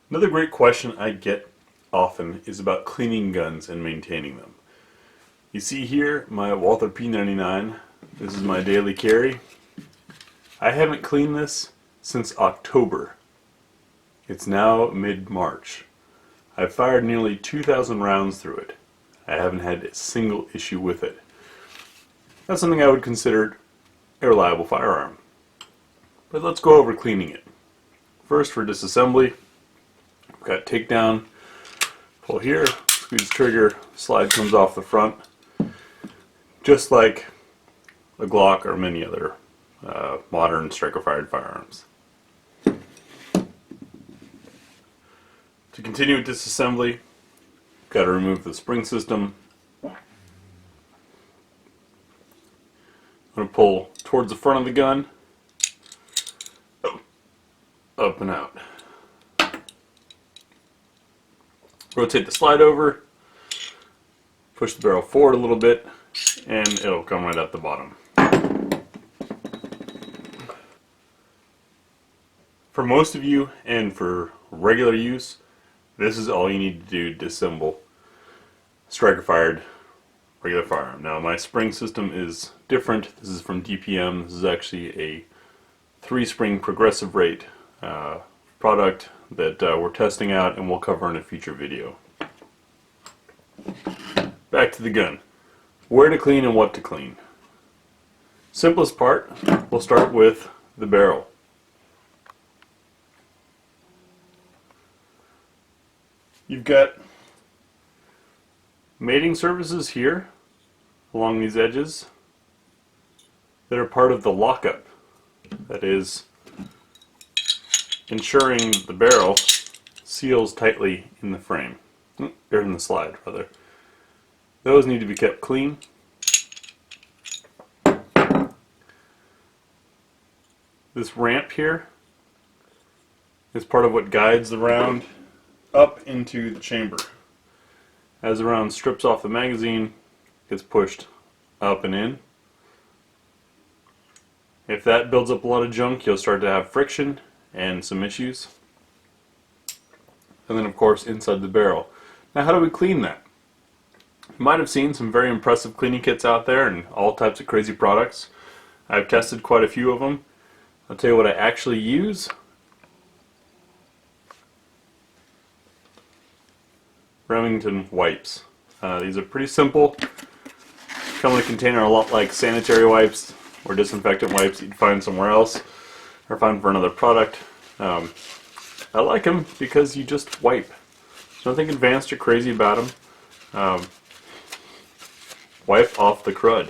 Another great question I get often is about cleaning guns and maintaining them. You see here my Walther P99. This is my daily carry. I haven't cleaned this since October. It's now mid-March. I've fired nearly 2,000 rounds through it. I haven't had a single issue with it. That's something I would consider a reliable firearm. But let's go over cleaning it. First, for disassembly, we've got takedown. Pull here, squeeze trigger, slide comes off the front. Just like a Glock or many other modern striker-fired firearms. To continue with disassembly, got to remove the spring system. I'm going to pull towards the front of the gun, up and out. Rotate the slide over, push the barrel forward a little bit, and it'll come right out the bottom. For most of you, and for regular use, this is all you need to do to disassemble striker-fired regular firearm. Now my spring system is different. This is from DPM. This is actually a 3-spring progressive rate product that we're testing out and we'll cover in a future video. Back to the gun. Where to clean and what to clean. Simplest part, we'll start with the barrel. You've got mating surfaces here along these edges that are part of the lockup. That is ensuring the barrel seals tightly in the frame, or in the slide rather. Those need to be kept clean. This ramp here is part of what guides the round up into the chamber. As the round strips off the magazine, it gets pushed up and in. If that builds up a lot of junk, you'll start to have friction and some issues. And then of course inside the barrel. Now how do we clean that? You might have seen some very impressive cleaning kits out there and all types of crazy products. I've tested quite a few of them. I'll tell you what I actually use. Remington Wipes. These are pretty simple. Come in a container a lot like sanitary wipes or disinfectant wipes you'd find somewhere else or find for another product. I like them because you just wipe. There's nothing advanced or crazy about them. Wipe off the crud.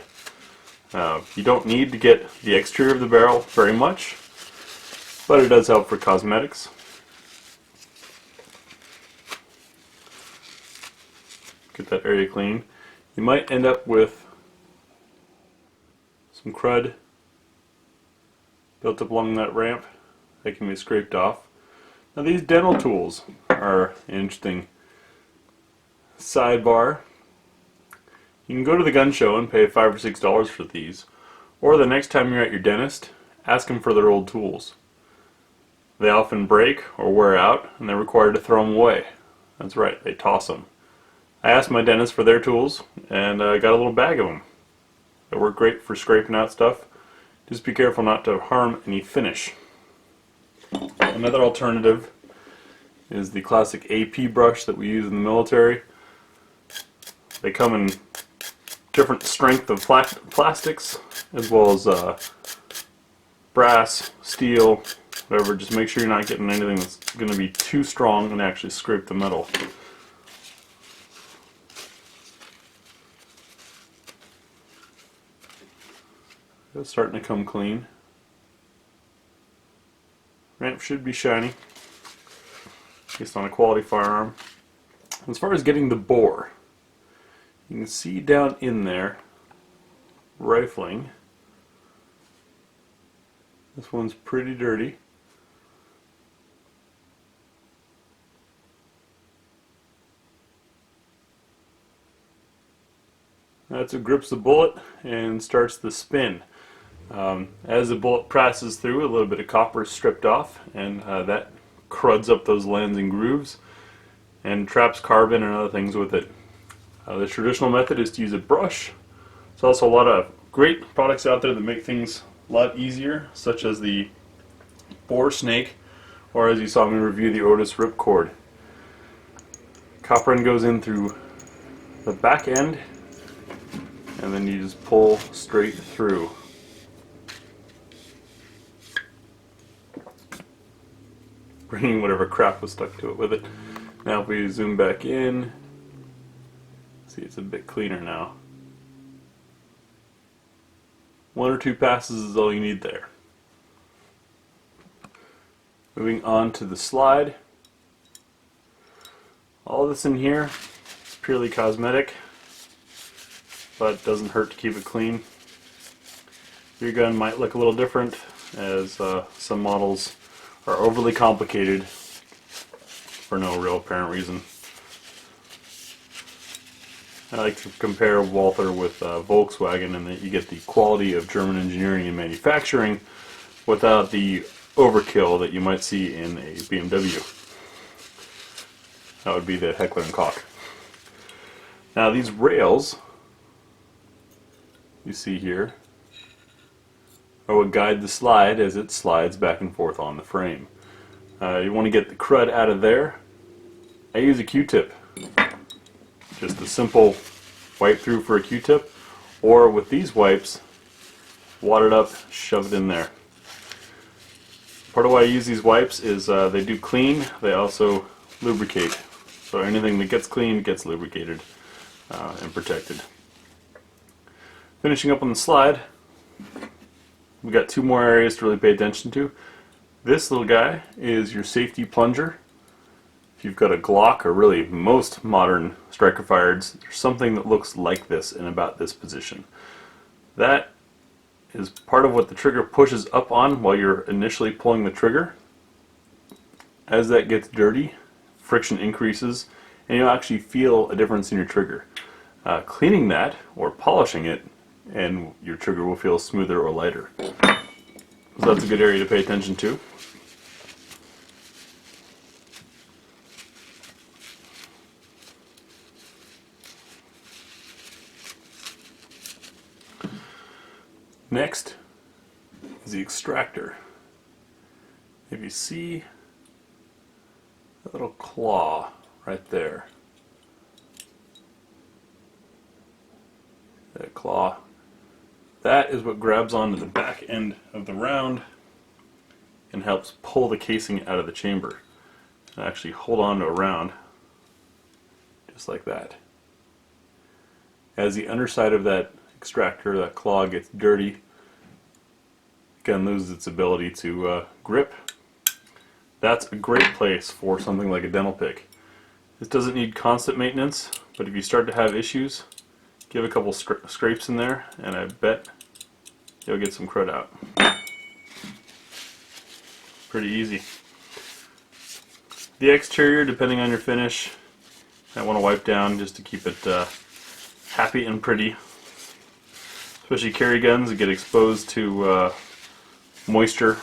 You don't need to get the exterior of the barrel very much, but it does help for cosmetics. Get that area clean. You might end up with some crud built up along that ramp that can be scraped off. Now these dental tools are an interesting sidebar. You can go to the gun show and pay $5 or $6 for these, or the next time you're at your dentist, ask them for their old tools. They often break or wear out and they're required to throw them away. That's right, they toss them. I asked my dentist for their tools and I got a little bag of them. They work great for scraping out stuff. Just be careful not to harm any finish. Another alternative is the classic AP brush that we use in the military. They come in different strength of plastics as well as brass, steel, whatever. Just make sure you're not getting anything that's going to be too strong and actually scrape the metal. It's starting to come clean. Ramp should be shiny, based on a quality firearm. As far as getting the bore, you can see down in there, rifling. This one's pretty dirty. That's what grips the bullet and starts the spin. As the bullet passes through, a little bit of copper is stripped off, and that cruds up those landing grooves and traps carbon and other things with it. The traditional method is to use a brush. There's also a lot of great products out there that make things a lot easier, such as the Boar Snake, or as you saw me review, the Otis Ripcord. Copper end goes in through the back end, and then you just pull straight through. Bringing whatever crap was stuck to it with it. Now if we zoom back in, see, it's a bit cleaner now. 1 or 2 passes is all you need there. Moving on to the slide. All this in here is purely cosmetic, but doesn't hurt to keep it clean. Your gun might look a little different, as some models are overly complicated for no real apparent reason. I like to compare Walther with Volkswagen, in that you get the quality of German engineering and manufacturing without the overkill that you might see in a BMW. That would be the Heckler & Koch. Now these rails you see here are what guide the slide as it slides back and forth on the frame. You want to get the crud out of there. I use a Q-tip. Just a simple wipe through for a Q-tip, or with these wipes, wad it up, shove it in there. Part of why I use these wipes is they do clean, they also lubricate. So anything that gets cleaned gets lubricated and protected. Finishing up on the slide, we've got 2 more areas to really pay attention to. This little guy is your safety plunger. If you've got a Glock, or really most modern striker fireds, there's something that looks like this in about this position. That is part of what the trigger pushes up on while you're initially pulling the trigger. As that gets dirty, friction increases, and you'll actually feel a difference in your trigger. Cleaning that, or polishing it, and your trigger will feel smoother or lighter. So that's a good area to pay attention to. Next is the extractor. If you see that little claw right there, that claw, that is what grabs onto the back end of the round and helps pull the casing out of the chamber. And actually hold on to a round just like that. As the underside of that extractor, that claw, gets dirty, the gun loses its ability to grip. That's a great place for something like a dental pick. This doesn't need constant maintenance, but if you start to have issues, give a couple scrapes in there, and I bet you'll get some crud out. Pretty easy. The exterior, depending on your finish, I want to wipe down just to keep it happy and pretty. Especially carry guns that get exposed to moisture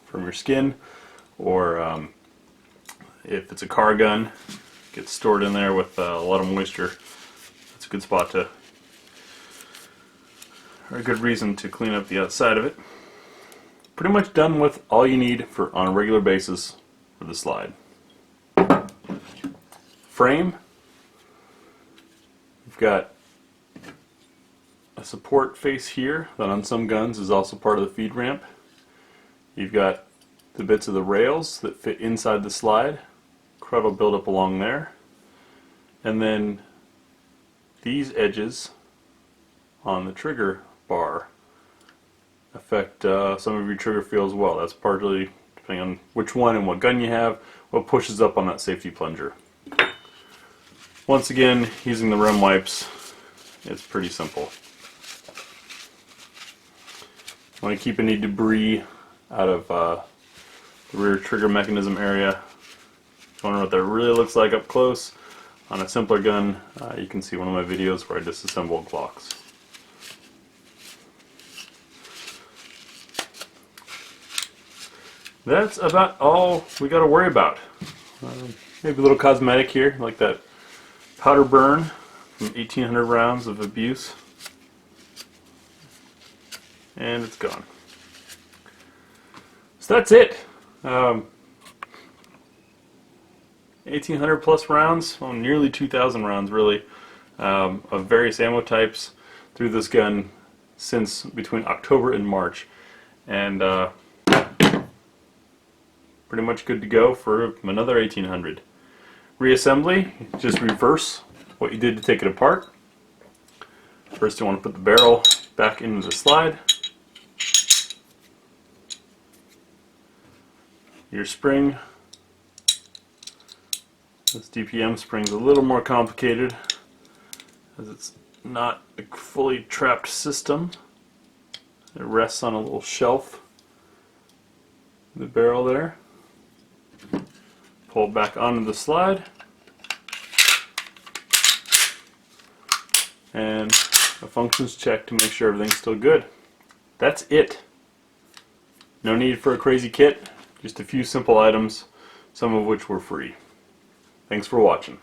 from your skin, or if it's a car gun, it gets stored in there with a lot of moisture. That's a good spot to, or a good reason to clean up the outside of it. Pretty much done with all you need for on a regular basis for the slide. Frame, you've got a support face here that on some guns is also part of the feed ramp. You've got the bits of the rails that fit inside the slide. Crud will build up along there. And then these edges on the trigger bar affect some of your trigger feel as well. That's partly depending on which one and what gun you have, what pushes up on that safety plunger. Once again, using the rim wipes, it's pretty simple. You want to keep any debris out of the rear trigger mechanism area. If you want to know what that really looks like up close, on a simpler gun, you can see one of my videos where I disassembled Glocks. that's about all we got to worry about. Maybe a little cosmetic here, like that powder burn from 1,800 rounds of abuse. And it's gone. So that's it. 1,800 plus rounds, well, nearly 2,000 rounds really, of various ammo types through this gun since between October and March. And pretty much good to go for another 1,800. Reassembly, just reverse what you did to take it apart. First you want to put the barrel back into the slide. Your spring. This DPM spring's a little more complicated as it's not a fully trapped system. It rests on a little shelf in the barrel there. Pull back onto the slide. And a functions check to make sure everything's still good. That's it. No need for a crazy kit. Just a few simple items, some of which were free. Thanks for watching.